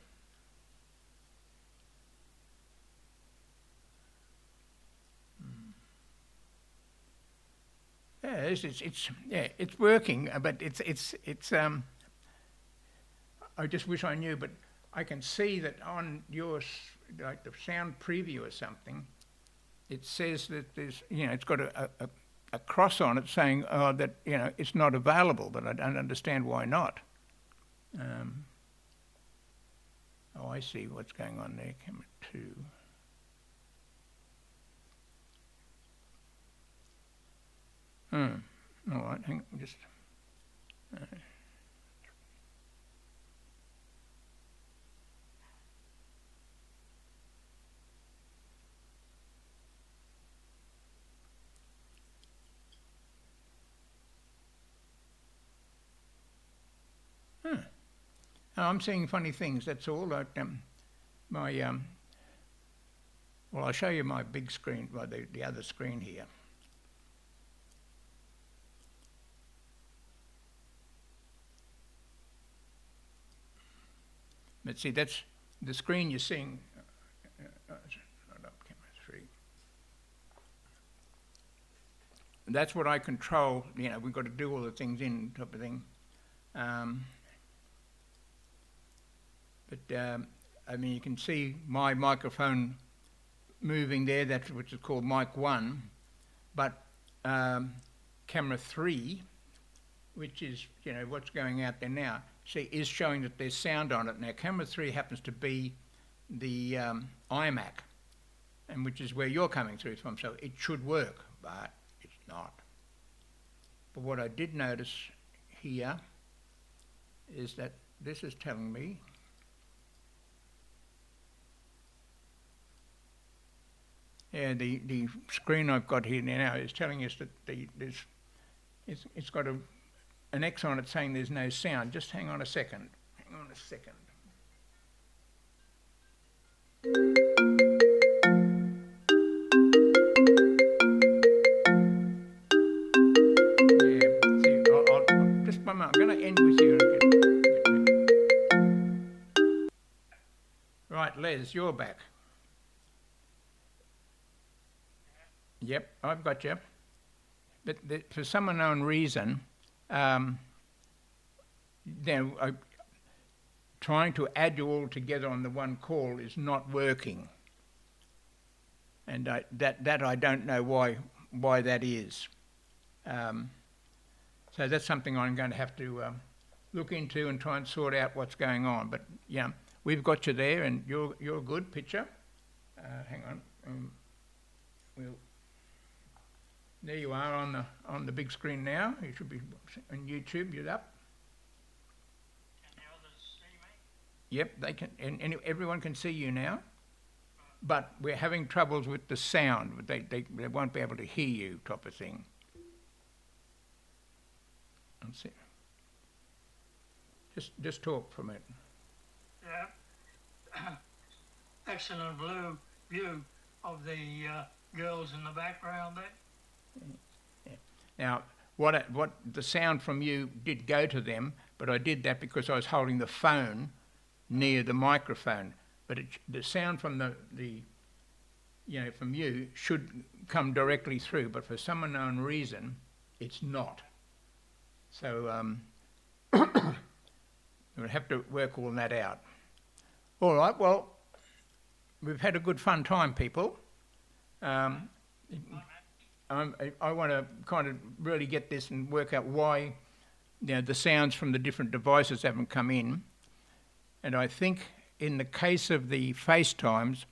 Yeah, it's working, but it's I just wish I knew, but I can see that on yours, like the sound preview or something, it says that there's, it's got a cross on it saying that, it's not available, but I don't understand why not. Oh, I see what's going on there, camera 2. All right, hang on, just... I'm seeing funny things, that's all. Like well, I'll show you my big screen, well, the other screen here. But see, that's the screen you're seeing. Not up, camera 3. That's what I control. We've got to do all the things in type of thing. I mean, you can see my microphone moving there. That's which is called mic 1. But camera 3, which is what's going out there now, see, is showing that there's sound on it. Now, camera 3 happens to be the iMac, and which is where you're coming through from. So it should work, but it's not. But what I did notice here is that this is telling me the screen I've got here now is telling us that it's got an X on it saying there's no sound. Just hang on a second. Hang on a second. Yeah, see, I'll just one moment. I'm going to end with you. Right, Les, you're back. Yep, I've got you. But for some unknown reason, trying to add you all together on the one call is not working. and that I don't know why that is. So that's something I'm going to have to look into and try and sort out what's going on. But yeah, we've got you there, and you're a good picture. Hang on, there you are on the big screen now. You should be on YouTube. You're up. Can the others see me? Yep, they can, and everyone can see you now. But we're having troubles with the sound. They won't be able to hear you, type of thing. That's it. Just talk for a minute. Yeah. Excellent view of the girls in the background there. Yeah. Now, what the sound from you did go to them, but I did that because I was holding the phone near the microphone. But the sound from from you should come directly through, but for some unknown reason, it's not. So we'll have to work all that out. All right, well, we've had a good fun time, people. I want to kind of really get this and work out why the sounds from the different devices haven't come in. And I think in the case of the FaceTimes,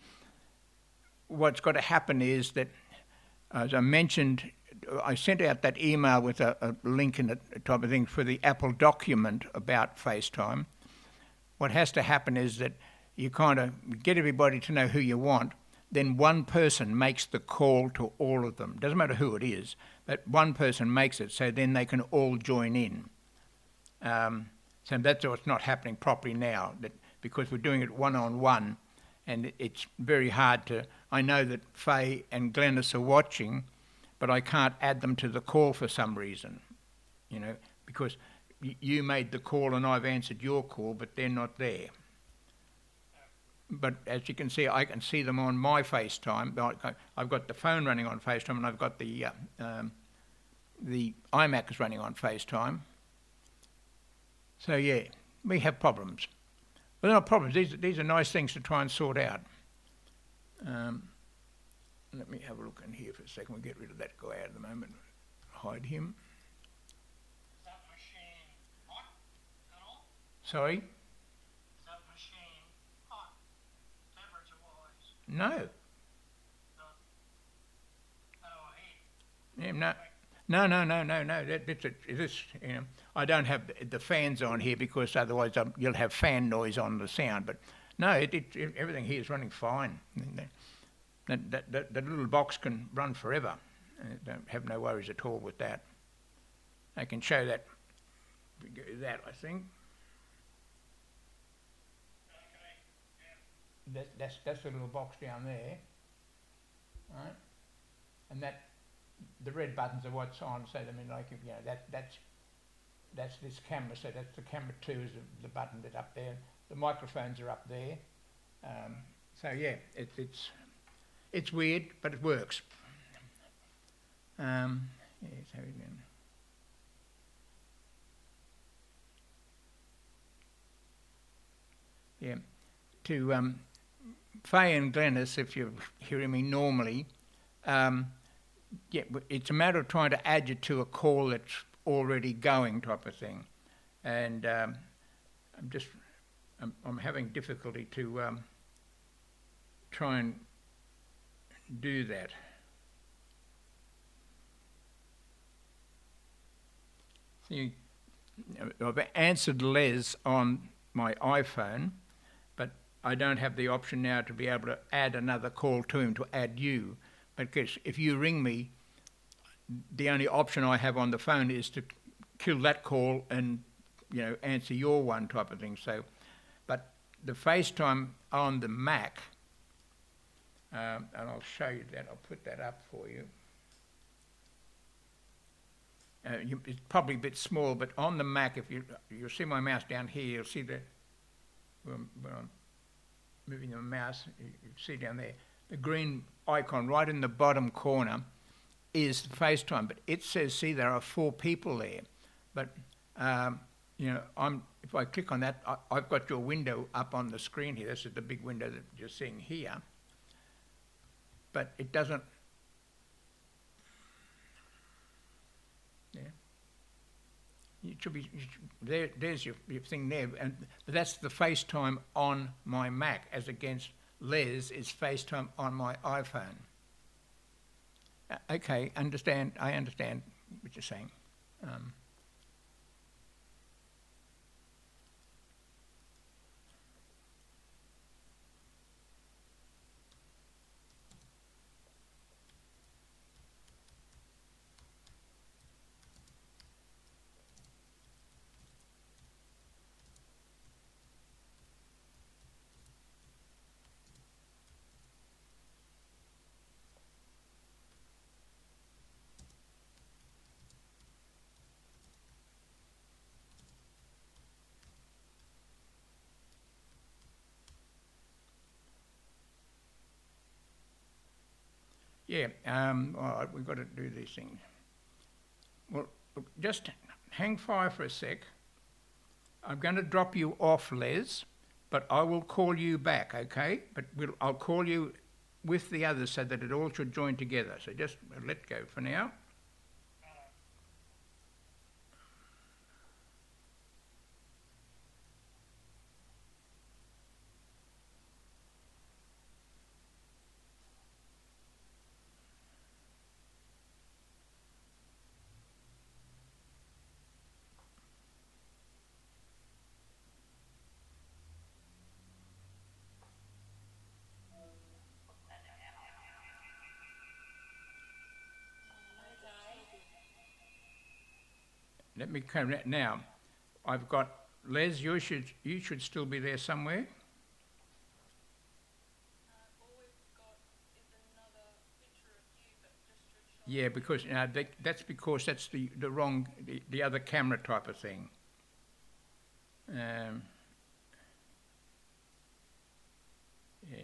what's got to happen is that, as I mentioned, I sent out that email with a link and that type of thing for the Apple document about FaceTime. What has to happen is that you kind of get everybody to know who you want, then one person makes the call to all of them. Doesn't matter who it is, but one person makes it, so then they can all join in. So that's what's not happening properly now, because we're doing it one-on-one, and it's very hard to... I know that Faye and Glennis are watching, but I can't add them to the call for some reason, because you made the call and I've answered your call, but they're not there. But as you can see, I can see them on my FaceTime. I've got the phone running on FaceTime, and I've got the iMac is running on FaceTime. So yeah, we have problems. Well, they're not problems. These are nice things to try and sort out. Let me have a look in here for a second. We'll get rid of that guy out at the moment. Hide him. Is that machine hot at all? Sorry? Is that machine hot, temperature-wise? No. No heat? Yeah, no. I don't have the fans on here because otherwise you'll have fan noise on the sound. But no, everything here is running fine. That little box can run forever. Don't have no worries at all with that. I can show that. We go that, I think. Okay. Yeah. That's the little box down there, right? And the red buttons are what's on. So I mean, that's this camera. So that's the camera 2 is the button that's up there. The microphones are up there. So yeah, it's weird, but it works. Yeah, so again. Yeah, to Faye and Glennis, if you're hearing me normally, yeah, it's a matter of trying to add you to a call that's already going, type of thing, and I'm having difficulty to try and do that. See, I've answered Les on my iPhone, but I don't have the option now to be able to add another call to him, to add you. Because if you ring me, the only option I have on the phone is to kill that call and answer your one, type of thing. So, but the FaceTime on the Mac, and I'll show you that. I'll put that up for you. It's probably a bit small, but on the Mac, if you'll see my mouse down here, you'll see that when I'm moving the mouse, you see down there, the green icon right in the bottom corner is FaceTime, but it says, see, there are 4 people there. But, if I click on that, I've got your window up on the screen here. This is the big window that you're seeing here. but it doesn't. Yeah. It should be there. There's your thing there, but that's the FaceTime on my Mac, as against Les is FaceTime on my iPhone. Okay, understand. I understand what you're saying. Yeah, all right, we've got to do these things. Well, look, just hang fire for a sec. I'm going to drop you off, Les, but I will call you back, okay? But I'll call you with the others so that it all should join together. So just let go for now. Let me come now. I've got Les. You should still be there somewhere. All we've got is another picture of you, but just your Yeah, because that's because that's the wrong the other camera type of thing. Yeah. We can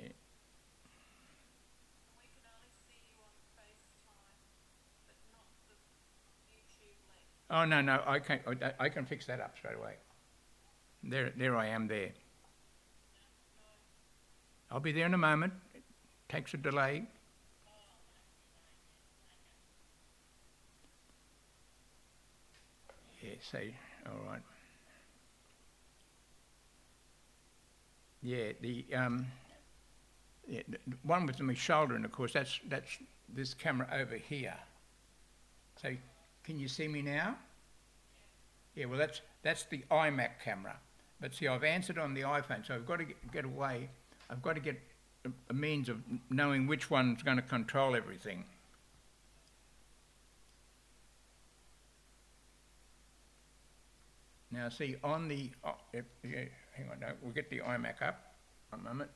only see you on FaceTime, but not the YouTube link. Oh no, I can fix that up straight away. There I am there. I'll be there in a moment. It takes a delay. Yeah, all right. Yeah, the one with my shoulder, and of course that's this camera over here. So, can you see me now? Yeah, well that's the iMac camera. But see, I've answered on the iPhone, so I've got to get away. I've got to get a means of knowing which one's going to control everything. Now, see, on the hang on, no, we'll get the iMac up. One moment.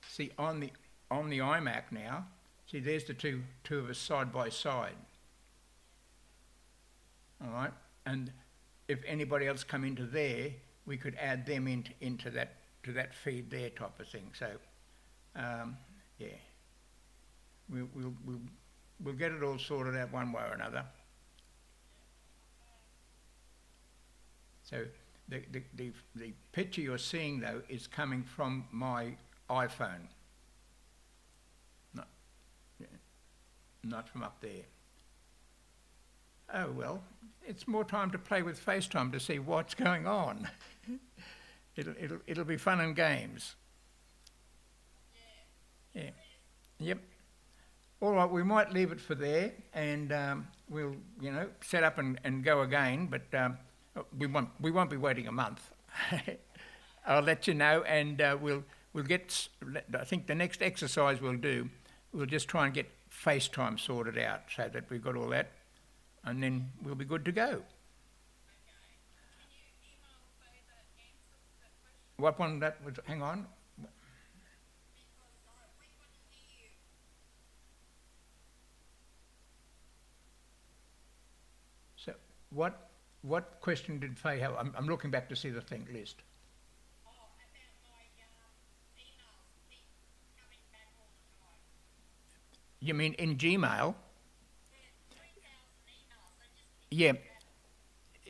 See, on the iMac now, see, there's the two of us side by side. All right, and if anybody else come into there, we could add them into that feed there type of thing. So, yeah, we'll get it all sorted out one way or another. So the picture you're seeing though is coming from my iPhone, not from up there. Oh well, it's more time to play with FaceTime to see what's going on. It'll be fun and games. Yeah. Yep. All right, we might leave it for there, and we'll set up and go again. But we won't be waiting a month. I'll let you know, and we'll get. I think the next exercise we'll just try and get FaceTime sorted out so that we've got all that. And then we'll be good to go. What one that was? Hang on. So what question did Faye have? I'm looking back to see the thing list. Oh, about my emails keep coming back all the time. You mean in Gmail? There's 3,000 emails. They just keep Yeah. coming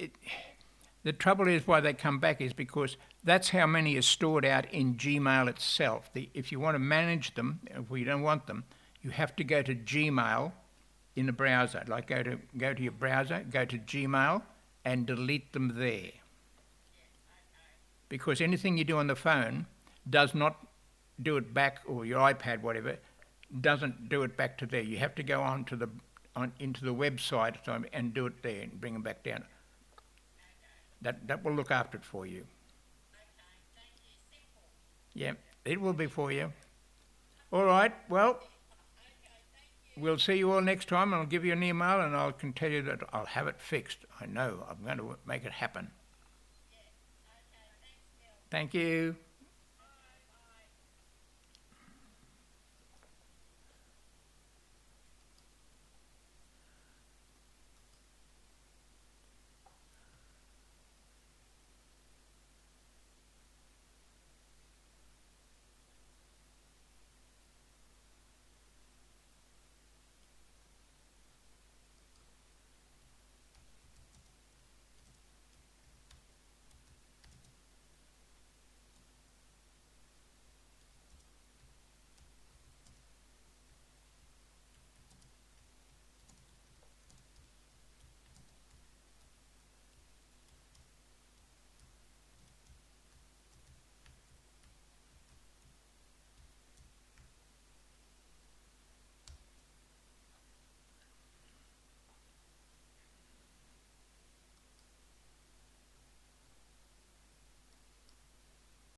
back. The trouble is why they come back is because that's how many are stored out in Gmail itself. If you want to manage them, if we don't want them, you have to go to Gmail in the browser. Like go to your browser, go to Gmail and delete them there. Because anything you do on the phone does not do it back, or your iPad, whatever, doesn't do it back to there. You have to go into the website and do it there and bring them back down. That will look after it for you. Yeah, it will be for you. All right, well, we'll see you all next time. I'll give you an email and I can tell you that I'll have it fixed. I know, I'm going to make it happen. Thank you.